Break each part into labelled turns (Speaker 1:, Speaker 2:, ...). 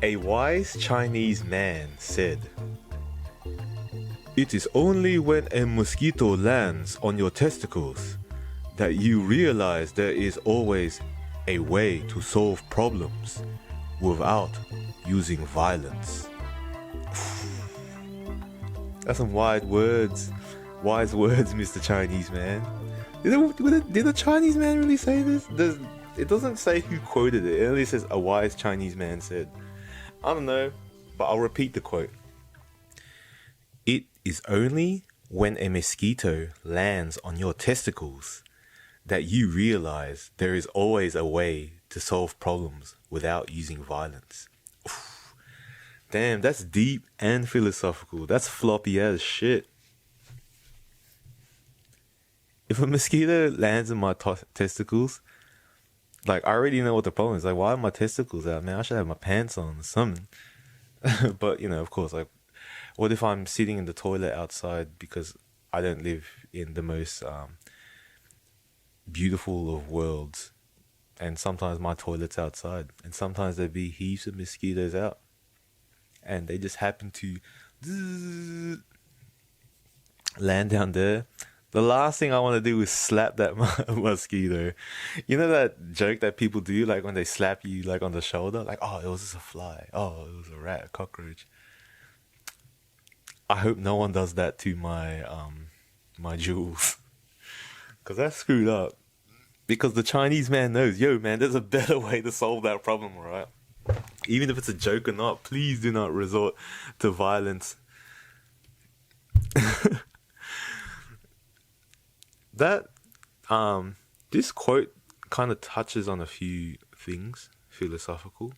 Speaker 1: A wise Chinese man said, "It is only when a mosquito lands on your testicles that you realize there is always a way to solve problems without using violence." That's some wise words, Mr. Chinese man. Did a Chinese man really say this? It doesn't say who quoted it. It only says a wise Chinese man said. I don't know, but I'll repeat the quote. It is only when a mosquito lands on your testicles that you realize there is always a way to solve problems without using violence. Oof. Damn, that's deep and philosophical. That's floppy as shit. If a mosquito lands in my testicles, like, I already know what the problem is. Like, why are my testicles out, man? I should have my pants on or something. But, of course, like, what if I'm sitting in the toilet outside because I don't live in the most beautiful of worlds, and sometimes my toilet's outside, and sometimes there be heaps of mosquitoes out, and they just happen to land down there. The last thing I want to do is slap that mosquito. You know that joke that people do, like when they slap you like on the shoulder, like, oh, it was just a fly, oh, it was a rat, a cockroach. I hope no one does that to my my jewels, because that's screwed up. Because the Chinese man knows, yo, man, there's a better way to solve that problem, alright? Even if it's a joke or not, please do not resort to violence. That this quote kind of touches on a few things philosophical.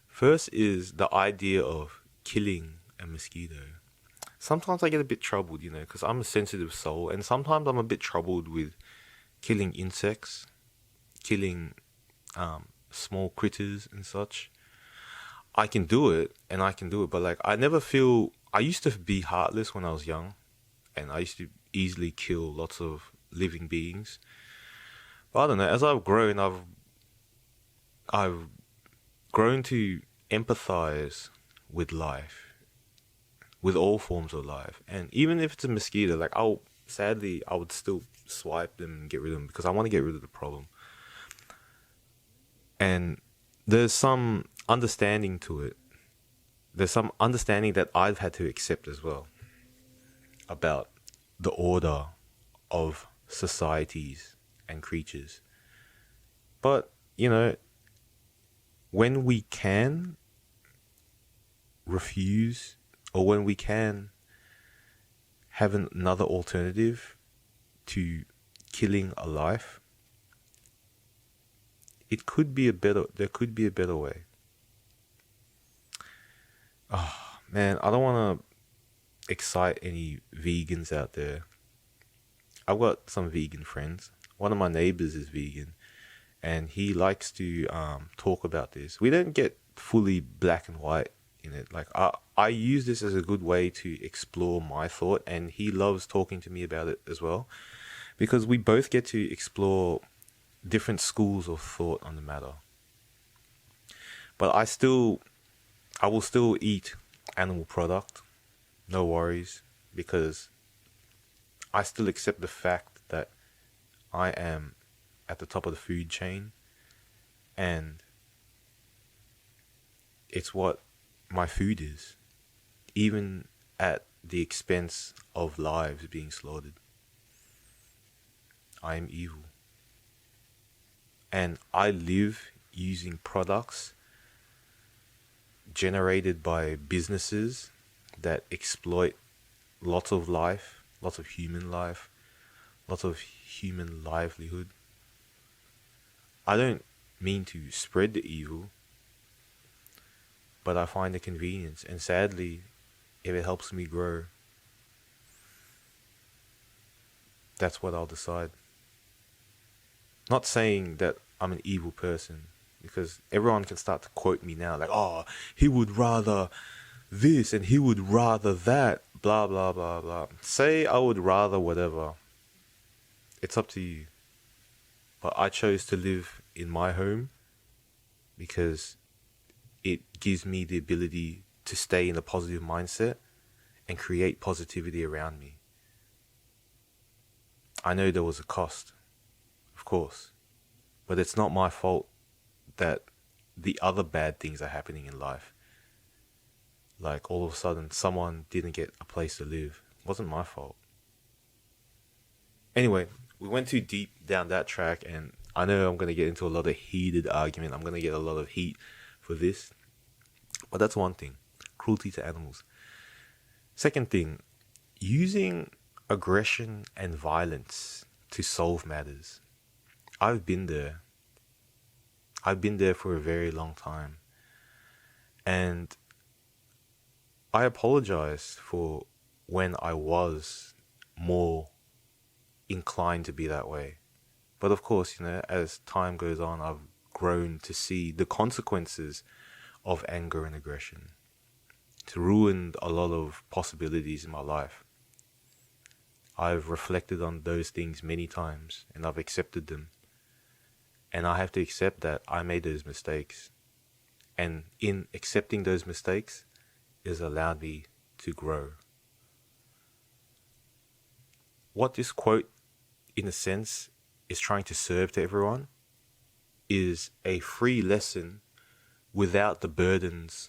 Speaker 1: First is the idea of killing a mosquito. Sometimes I get a bit troubled, because I'm a sensitive soul, and sometimes I'm a bit troubled with killing insects, killing small critters and such. I can do it, but like, I used to be heartless when I was young, and I used to easily kill lots of living beings. But I don't know, as I've grown, I've grown to empathize with life, with all forms of life. And even if it's a mosquito, like, I would still swipe them and get rid of them, because I want to get rid of the problem. And there's some understanding to it. There's some understanding that I've had to accept as well about the order of societies and creatures. But, when we can refuse, or when we can have another alternative to killing a life, there could be a better way. Oh, man, I don't want to excite any vegans out there. I've got some vegan friends. One of my neighbors is vegan, and he likes to talk about this. We don't get fully black and white in it. Like, I use this as a good way to explore my thought, and he loves talking to me about it as well, because we both get to explore different schools of thought on the matter. But I will still eat animal product, no worries, because I still accept the fact that I am at the top of the food chain, and it's what my food is, even at the expense of lives being slaughtered. I am evil. And I live using products generated by businesses that exploit lots of life, lots of human life, lots of human livelihood. I don't mean to spread the evil, but I find the convenience, and sadly, if it helps me grow, that's what I'll decide. Not saying that I'm an evil person, because everyone can start to quote me now, like, oh, he would rather this and he would rather that, blah, blah, blah, blah. Say I would rather whatever. It's up to you. But I chose to live in my home because it gives me the ability to stay in a positive mindset and create positivity around me. I know there was a cost, of course, but it's not my fault that the other bad things are happening in life. Like all of a sudden someone didn't get a place to live. It wasn't my fault. Anyway, we went too deep down that track, and I know I'm going to get into a lot of heated argument. I'm going to get a lot of heat for this. But that's one thing. Cruelty to animals. Second thing, using aggression and violence to solve matters. I've been there. I've been there for a very long time. And I apologize for when I was more inclined to be that way. But of course, as time goes on, I've grown to see the consequences of anger and aggression. It's ruined a lot of possibilities in my life. I've reflected on those things many times and I've accepted them. And I have to accept that I made those mistakes. And in accepting those mistakes, it has allowed me to grow. What this quote, in a sense, is trying to serve to everyone is a free lesson without the burdens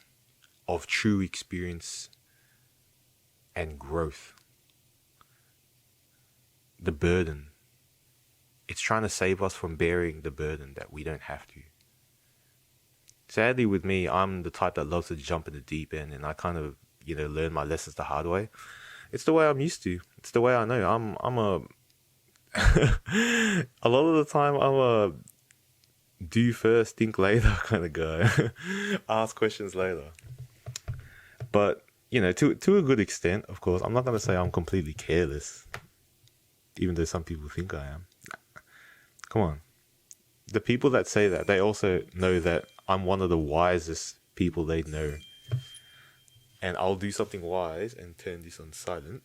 Speaker 1: of true experience and growth. The burden. It's trying to save us from bearing the burden that we don't have to. Sadly, with me, I'm the type that loves to jump in the deep end, and I kind of, learn my lessons the hard way. It's the way I'm used to. It's the way I know. I'm a a lot of the time I'm a do first, think later kind of guy. Ask questions later. But, to a good extent, of course, I'm not going to say I'm completely careless, even though some people think I am. Come on. The people that say that, they also know that I'm one of the wisest people they know. And I'll do something wise and turn this on silent.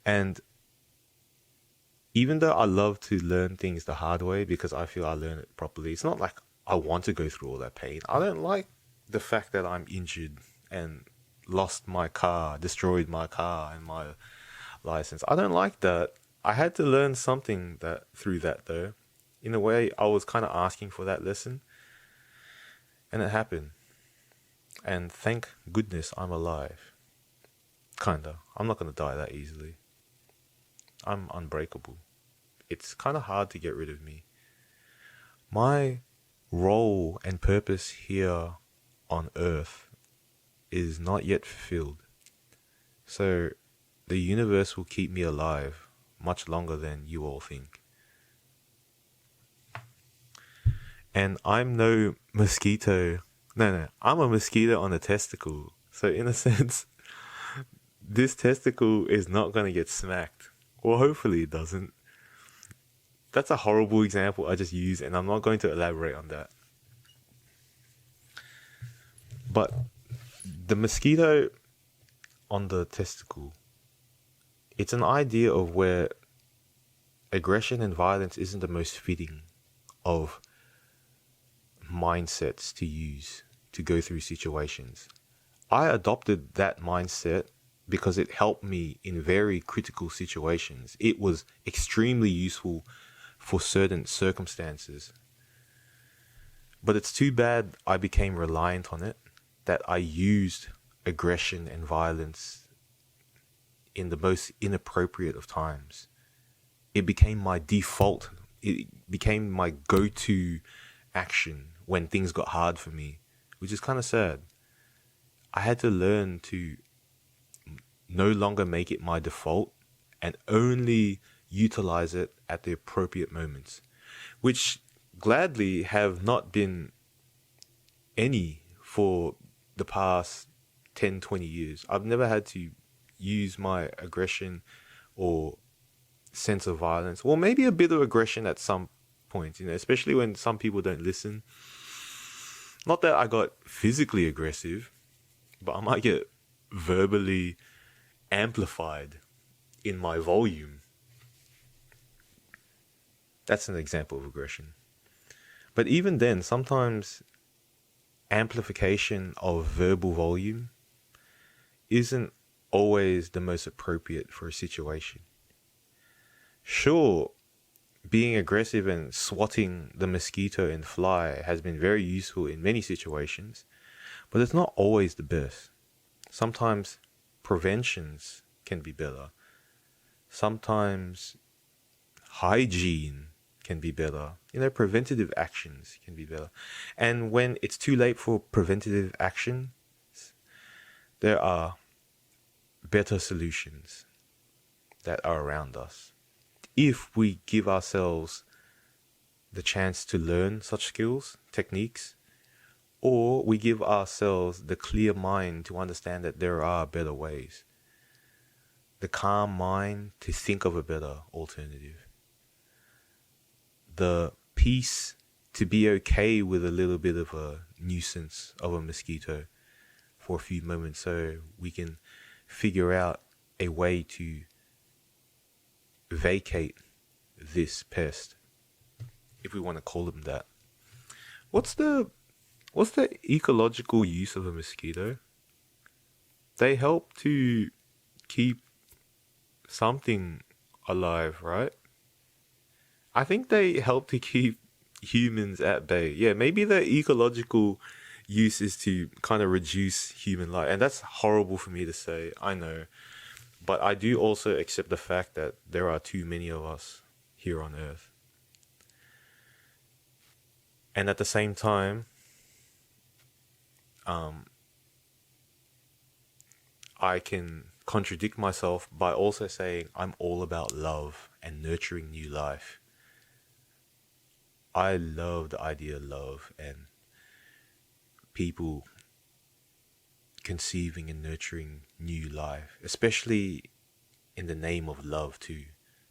Speaker 1: And even though I love to learn things the hard way because I feel I learn it properly, it's not like I want to go through all that pain. I don't like the fact that I'm injured and lost my car, destroyed my car and my license. I don't like that. I had to learn something through that though. In a way, I was kind of asking for that lesson. And it happened. And thank goodness I'm alive. Kinda. I'm not going to die that easily. I'm unbreakable. It's kind of hard to get rid of me. My role and purpose here on Earth is not yet fulfilled. So the universe will keep me alive much longer than you all think. And I'm no mosquito. No, I'm a mosquito on a testicle. So in a sense, this testicle is not going to get smacked. Well, hopefully it doesn't. That's a horrible example I just used, and I'm not going to elaborate on that. But the mosquito on the testicle, it's an idea of where aggression and violence isn't the most fitting of mindsets to use to go through situations. I adopted that mindset because it helped me in very critical situations. It was extremely useful for certain circumstances. But it's too bad I became reliant on it, that I used aggression and violence in the most inappropriate of times. It became my default. It became my go-to action when things got hard for me, which is kind of sad. I had to learn to no longer make it my default and only utilize it at the appropriate moments, which gladly have not been any for the past 10, 20 years. I've never had to use my aggression or sense of violence, or maybe a bit of aggression at some point, especially when some people don't listen. Not that I got physically aggressive, but I might get verbally amplified in my volume. That's an example of aggression. But even then, sometimes amplification of verbal volume isn't always the most appropriate for a situation. Sure, being aggressive and swatting the mosquito and fly has been very useful in many situations, but it's not always the best. Sometimes preventions can be better. Sometimes hygiene can be better. Preventative actions can be better. And when it's too late for preventative action, there are better solutions that are around us. If we give ourselves the chance to learn such skills, techniques, or we give ourselves the clear mind to understand that there are better ways, the calm mind to think of a better alternative, the peace to be okay with a little bit of a nuisance of a mosquito for a few moments so we can figure out a way to vacate this pest, if we want to call them that. What's the ecological use of a mosquito? They help to keep something alive, right? I think they help to keep humans at bay. Yeah, maybe the ecological use is to kind of reduce human life. And that's horrible for me to say, I know. But I do also accept the fact that there are too many of us here on Earth. And at the same time, I can contradict myself by also saying I'm all about love and nurturing new life. I love the idea of love and people conceiving and nurturing new life, especially in the name of love too.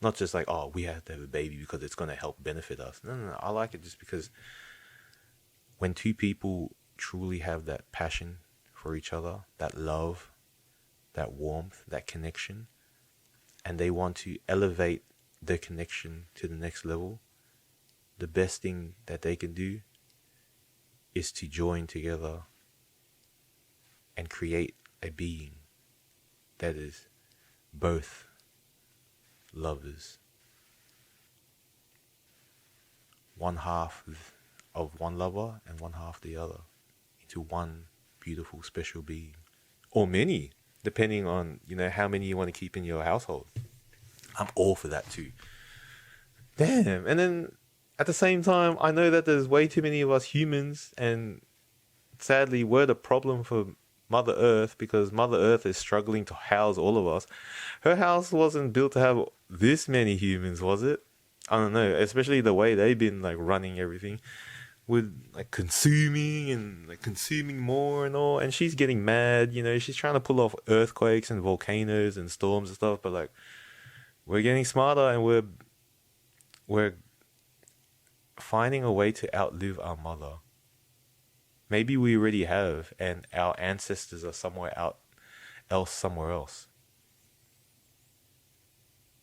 Speaker 1: Not just like, oh, we have to have a baby because it's going to help benefit us. No. I like it just because when two people truly have that passion for each other, that love, that warmth, that connection, and they want to elevate their connection to the next level, the best thing that they can do is to join together and create a being that is both lovers. One half of one lover and one half the other into one beautiful special being. Or many, depending on, how many you want to keep in your household. I'm all for that too. Damn. And then at the same time, I know that there's way too many of us humans, and sadly we're the problem for Mother Earth, because Mother Earth is struggling to house all of us. Her house wasn't built to have this many humans, was it? I don't know, especially the way they've been running everything with consuming and consuming more and all, and she's getting mad, she's trying to pull off earthquakes and volcanoes and storms and stuff, but we're getting smarter and we're finding a way to outlive our mother. Maybe we already have, and our ancestors are somewhere else.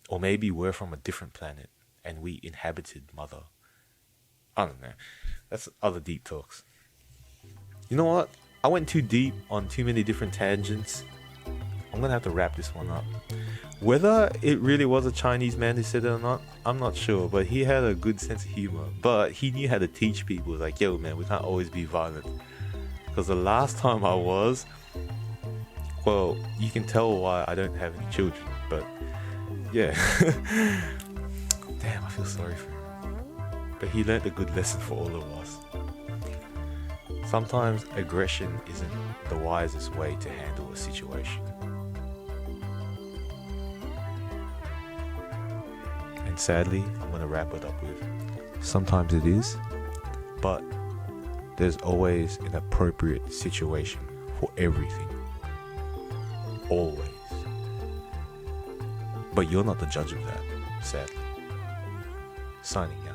Speaker 1: Or maybe we're from a different planet and we inhabited Mother. I don't know. That's other deep talks. You know what? I went too deep on too many different tangents. I'm gonna have to wrap this one up. Whether it really was a Chinese man who said it or not, I'm not sure, but he had a good sense of humor. But he knew how to teach people. Like, yo, man, we can't always be violent. Because the last time I was, well, you can tell why I don't have any children. But yeah, damn, I feel sorry for him. But he learned a good lesson for all of us. Sometimes aggression isn't the wisest way to handle a situation. And sadly, I'm going to wrap it up with, sometimes it is, but there's always an appropriate situation for everything. Always. But you're not the judge of that, sadly. Signing out.